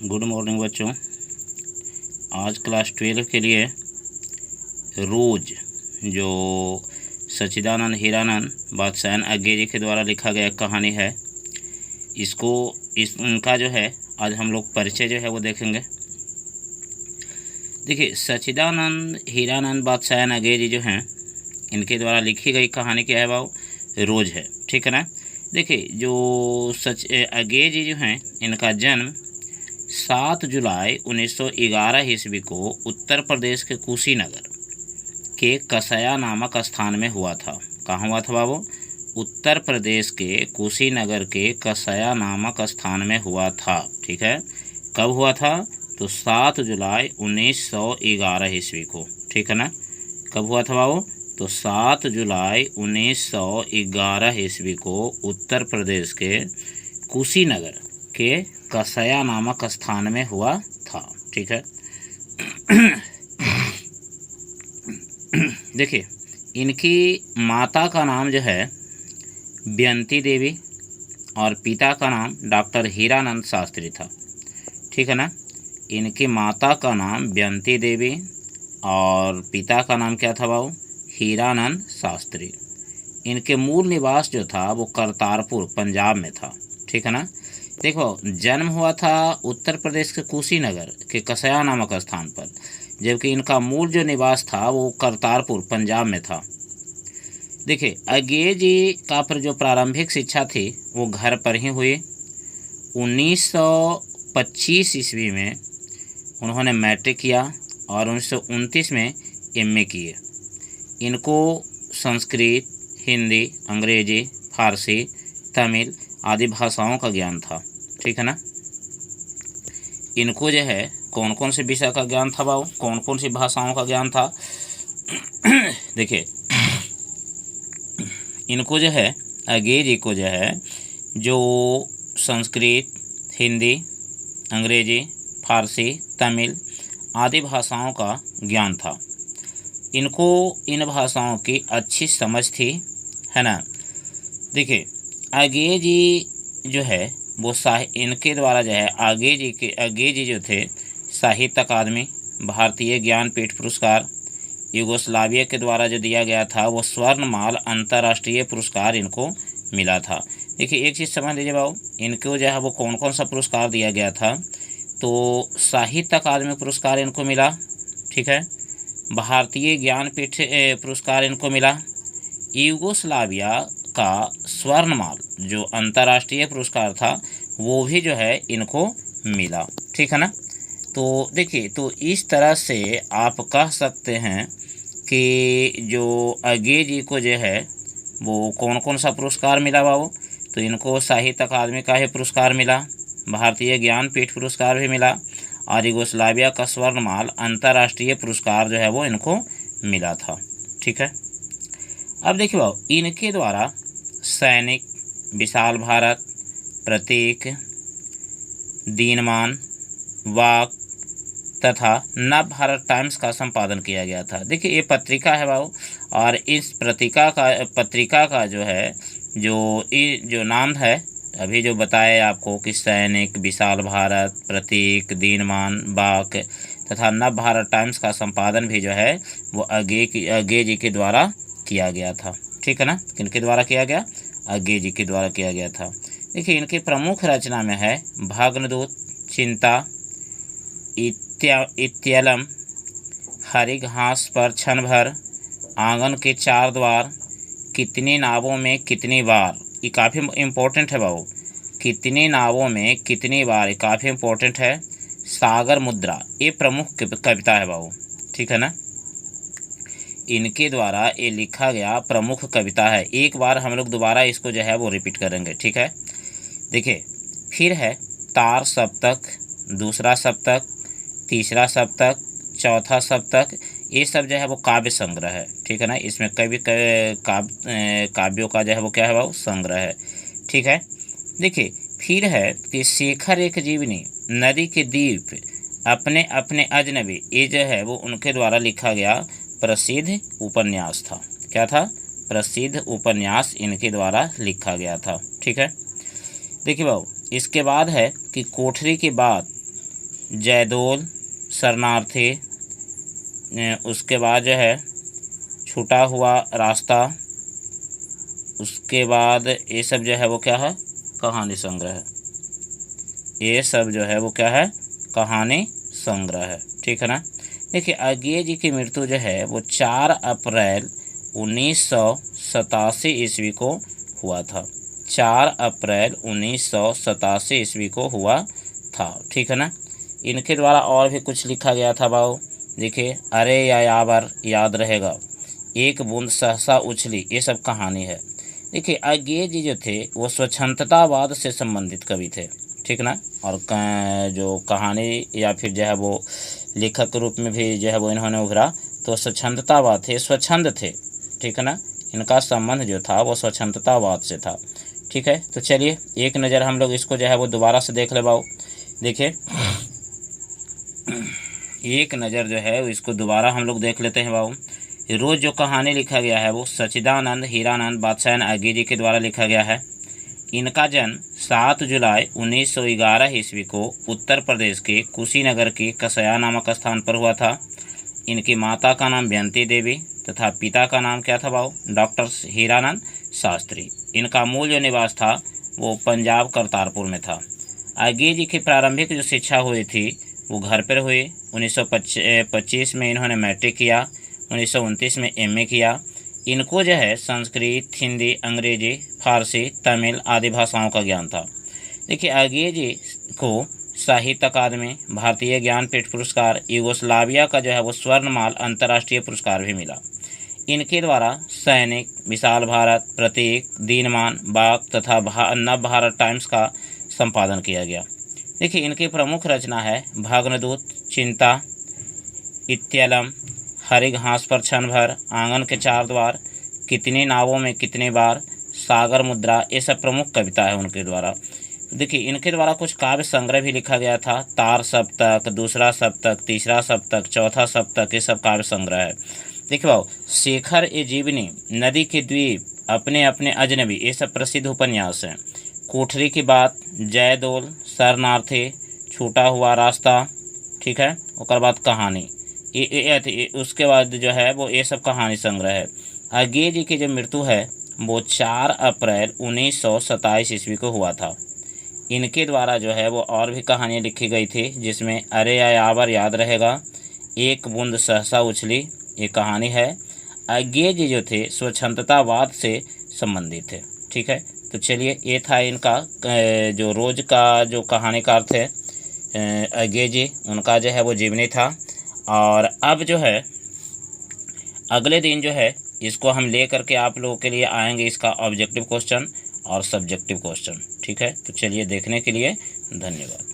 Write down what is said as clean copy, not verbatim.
Good morning बच्चों। आज class 12 के लिए रोज जो सच्चिदानंद हीरानंद बादशाहन अज्ञे जी के द्वारा लिखा गया कहानी है, उनका जो है आज हम लोग परिचय जो है वो देखेंगे। देखिए, सच्चिदानंद हीरानंद बादशाहन अज्ञे जी जो हैं, इनके द्वारा लिखी गई कहानी क्या है, वो रोज है। ठीक है ना। देखिए, जो अज्ञे जी जो हैं, इनका जन्म 7 जुलाई 1911 ईस्वी को उत्तर प्रदेश के कुशीनगर के कसया नामक स्थान में हुआ था। कहाँ हुआ था बाबू? उत्तर प्रदेश के कुशीनगर के कसया नामक स्थान में हुआ था। ठीक है। कब हुआ था? तो 7 जुलाई 1911 ईस्वी को। ठीक है ना। कब हुआ था बाबू? तो 7 जुलाई 1911 ईस्वी को उत्तर प्रदेश के कुशीनगर के कसया नामक स्थान में हुआ था। ठीक है। देखिए, इनकी माता का नाम जो है बेयंती देवी और पिता का नाम डॉक्टर हीरानंद शास्त्री था। ठीक है ना। इनकी माता का नाम बेयंती देवी और पिता का नाम क्या था बाबू? हीरानंद शास्त्री। इनके मूल निवास जो था वो करतारपुर पंजाब में था। ठीक है ना। देखो, जन्म हुआ था उत्तर प्रदेश के कुशीनगर के कसया नामक स्थान पर, जबकि इनका मूल जो निवास था वो करतारपुर पंजाब में था। देखिए, अज्ञे जी का पर जो प्रारंभिक शिक्षा थी वो घर पर ही हुई। 1925 ईस्वी में उन्होंने मैट्रिक किया और 1929 में एमए किए। इनको संस्कृत, हिंदी, अंग्रेजी, फारसी, तमिल आदि भाषाओं का ज्ञान था। ठीक है ना। इनको जो है कौन कौन से विषय का ज्ञान था बाबू? कौन कौन सी भाषाओं का ज्ञान था? देखिए, इनको जो है अज्ञे जी को जो है जो संस्कृत, हिंदी, अंग्रेजी, फारसी, तमिल आदि भाषाओं का ज्ञान था। इनको इन भाषाओं की अच्छी समझ थी, है ना। देखिए, अज्ञे जी जो है वो इनके द्वारा जो है अज्ञे जी जो थे साहित्य अकादमी, भारतीय ज्ञानपीठ पुरस्कार, युगोस्लाविया के द्वारा जो दिया गया था वो स्वर्णमाल अंतर्राष्ट्रीय पुरस्कार इनको मिला था। देखिए, एक चीज़ समझ लीजिए बाबू, इनको जो है वो कौन कौन सा पुरस्कार दिया गया था? तो साहित्य अकादमी पुरस्कार इनको मिला। ठीक है। भारतीय ज्ञानपीठ पुरस्कार इनको मिला। युगोस्लाविया का स्वर्णमाल जो अंतर्राष्ट्रीय पुरस्कार था वो भी जो है इनको मिला। ठीक है ना। तो देखिए, तो इस तरह से आप कह सकते हैं कि जो अज्ञे जी को जो है वो कौन कौन सा पुरस्कार मिला बाबू? तो इनको साहित्य अकादमी का ही पुरस्कार मिला, भारतीय ज्ञानपीठ पुरस्कार भी मिला और युगोस्लाविया का स्वर्णमाल अंतर्राष्ट्रीय पुरस्कार जो है वो इनको मिला था। ठीक है। अब देखिए बाबू, इनके द्वारा सैनिक, विशाल भारत, प्रतीक, दीनमान, वाक तथा नव भारत टाइम्स का संपादन किया गया था। देखिए, ये पत्रिका है बाबू, और इस पत्रिका का जो है जो नाम है अभी जो बताए आपको कि सैनिक, विशाल भारत, प्रतीक, दीनमान, बाक तथा नव भारत टाइम्स का संपादन भी जो है वो अज्ञे जी के द्वारा किया गया था। ठीक है ना। किनके द्वारा किया गया? अज्ञे जी के द्वारा किया गया था। देखिए, इनकी प्रमुख रचना में है भाग्नदूत, चिंता, इत्यलम, हरी घास पर क्षण भर, आंगन के चार द्वार, कितनी नावों में कितनी बार। ये काफ़ी इम्पोर्टेंट है बाबू। कितनी नावों में कितनी बार, ये काफ़ी इम्पोर्टेंट है। सागर मुद्रा, ये प्रमुख कविता है बाबू। ठीक है ना। इनके द्वारा ये लिखा गया प्रमुख कविता है। एक बार हम लोग दोबारा इसको जो है वो रिपीट करेंगे। ठीक है। देखिए, फिर है तार सप्तक, दूसरा सप्तक, तीसरा सप्तक, चौथा सप्तक, ये सब जो है वो काव्य संग्रह है। ठीक है ना। इसमें काव्यों का जो है वो क्या है वो संग्रह है। ठीक है। देखिए, फिर है कि शेखर एक जीवनी, नदी के द्वीप, अपने अपने अजनबी, ये जो है वो उनके द्वारा लिखा गया प्रसिद्ध उपन्यास था। क्या था? प्रसिद्ध उपन्यास इनके द्वारा लिखा गया था। ठीक है। देखिए बाबू, इसके बाद है कि कोठरी की बात, जयदोल, शरणार्थी, उसके बाद जो है छूटा हुआ रास्ता, उसके बाद ये सब जो है वो क्या है, कहानी संग्रह। ये सब जो है वो क्या है, कहानी संग्रह है। ठीक है ना। देखिए अज्ञेय जी की मृत्यु जो है वो 4 अप्रैल 1987 ईस्वी को हुआ था। 4 अप्रैल 1987 ईस्वी को हुआ था। ठीक है ना। इनके द्वारा और भी कुछ लिखा गया था भाव। देखिए अरे या यावर याद रहेगा, एक बूंद सहसा उछली, ये सब कहानी है। देखिए अज्ञेय जी जो थे वो स्वच्छंदतावाद से संबंधित कवि थे। ठीक ना। और जो कहानी या फिर जो है वो लेखक के रूप में भी जो है वो इन्होंने उभरा, तो स्वच्छंदतावाद थे, स्वच्छंद थे। ठीक है ना। इनका संबंध जो था वो स्वच्छंदतावाद से था। ठीक है। तो चलिए एक नज़र हम लोग इसको जो है वो दोबारा से देख ले बाऊ। देखिए एक नज़र जो है इसको दोबारा हम लोग देख लेते हैं बाबू। रोज़ जो कहानी लिखा गया है वो सच्चिदानंद हीरानंद बादशाह अज्ञेय जी के द्वारा लिखा गया है। इनका जन्म 7 जुलाई 1911 ईस्वी को उत्तर प्रदेश के कुशीनगर के कसया नामक स्थान पर हुआ था। इनकी माता का नाम बेंती देवी तथा पिता का नाम क्या था बाबू, डॉक्टर हीरानंद शास्त्री। इनका मूल जो निवास था वो पंजाब करतारपुर में था। अज्ञेय जी की प्रारंभिक जो शिक्षा हुई थी वो घर पर हुई। 1925 में इन्होंने मैट्रिक किया, 1929 में एमए किया। इनको जो है संस्कृत, हिंदी, अंग्रेजी, फारसी, तमिल आदि भाषाओं का ज्ञान था। देखिए अज्ञेय जी को साहित्य अकादमी, भारतीय ज्ञानपीठ पुरस्कार, यूगोस्लाविया का जो है वो स्वर्णमाल अंतर्राष्ट्रीय पुरस्कार भी मिला। इनके द्वारा सैनिक, विशाल भारत, प्रतीक, दीनमान, बाग तथा नव भारत टाइम्स का संपादन किया गया। देखिए इनकी प्रमुख रचना है भाग्नदूत, चिंता, इत्यलम, हरी घास पर क्षण भर, आंगन के 4 द्वार, कितनी नावों में कितनी बार, सागर मुद्रा, ये सब प्रमुख कविता है उनके द्वारा। देखिए इनके द्वारा कुछ काव्य संग्रह भी लिखा गया था। तार सप्तक, दूसरा सप्तक, तीसरा सप्तक, चौथा सप्तक, ये सब काव्य संग्रह है। देखिए भाव, शेखर ए जीवनी, नदी के द्वीप, अपने अपने अजनबी, ये सब प्रसिद्ध उपन्यास हैं। कोठरी की बात, जयदोल, शरणार्थी, छूटा हुआ रास्ता। ठीक है। उसके बाद कहानी, उसके बाद जो है वो ये सब कहानी संग्रह है। अज्ञेय जी की जो मृत्यु है वो 4 अप्रैल 1927 ईस्वी को हुआ था। इनके द्वारा जो है वो और भी कहानियाँ लिखी गई थी, जिसमें अरे या यावर याद रहेगा, एक बूंद सहसा उछली, ये कहानी है। अज्ञेय जी जो थे स्वच्छंदतावाद से संबंधित थे। ठीक है। तो चलिए ये था इनका जो रोज़ का जो कहानीकार थे अज्ञेय जी, उनका जो है वो जीवनी था। और अब जो है अगले दिन जो है इसको हम ले करके आप लोगों के लिए आएंगे, इसका ऑब्जेक्टिव क्वेश्चन और सब्जेक्टिव क्वेश्चन। ठीक है। तो चलिए देखने के लिए धन्यवाद।